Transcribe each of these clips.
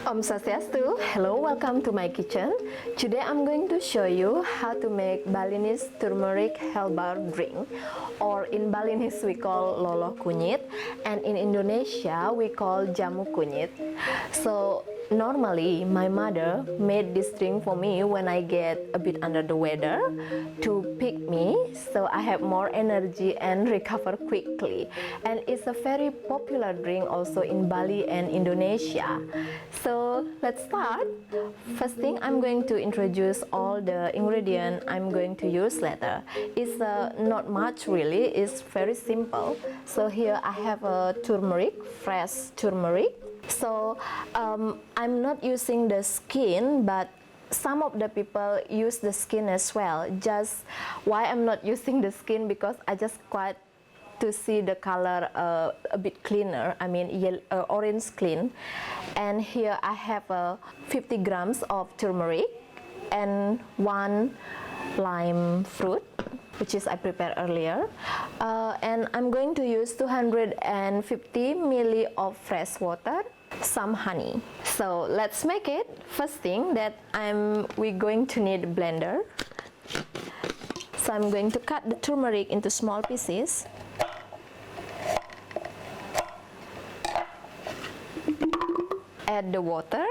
Om Swastiastu. Hello, welcome to my kitchen. Today I'm going to show you how to make Balinese turmeric herbal drink, or in Balinese we call loloh kunyit, and in Indonesia we call jamu kunyit. So normally my mother made this drink for me when I get a bit under the weather to pick me, so I have more energy and recover quickly. And it's a very popular drink also in Bali and Indonesia. So let's start. First thing, I'm going to introduce all the ingredients I'm going to use later. It's not much really, it's very simple. So here I have a turmeric, fresh turmeric. So I'm not using the skin, but some of the people use the skin as well. Just why I'm not using the skin, because I just quite to see the color a bit cleaner, I mean yellow, orange clean. And here I have 50 grams of turmeric and 1 lime fruit, which is I prepared earlier, and I'm going to use 250 ml of fresh water, some honey. So let's make it. First thing that we're going to need a blender. So I'm going to cut the turmeric into small pieces. Add the water.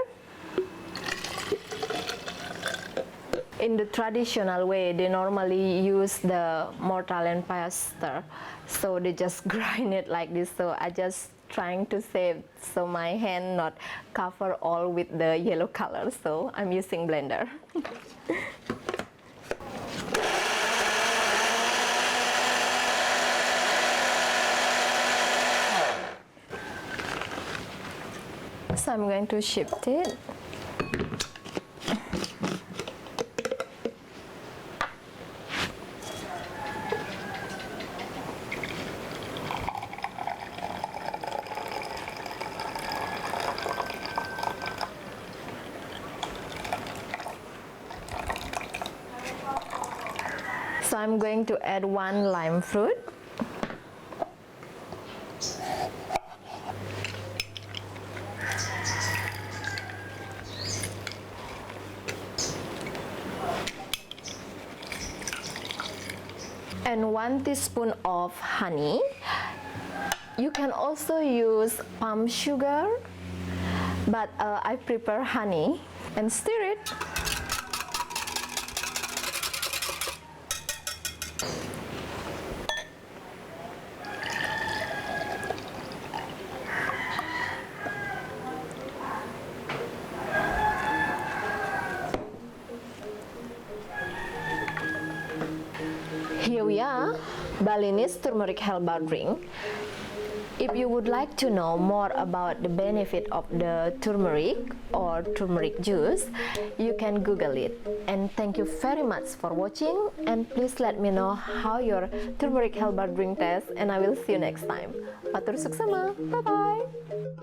In the traditional way, they normally use the mortar and pestle, so they just grind it like this. So I just trying to save so my hand not cover all with the yellow color, so I'm using blender. So I'm going to shift it. So I'm going to add 1 lime fruit. And 1 teaspoon of honey. You can also use palm sugar, but I prefer honey. And stir it. Here we are, Balinese turmeric herbal drink. If you would like to know more about the benefit of the turmeric or turmeric juice, you can Google it. And thank you very much for watching, and please let me know how your turmeric herbal drink tastes, and I will see you next time. Matur suksema, bye bye.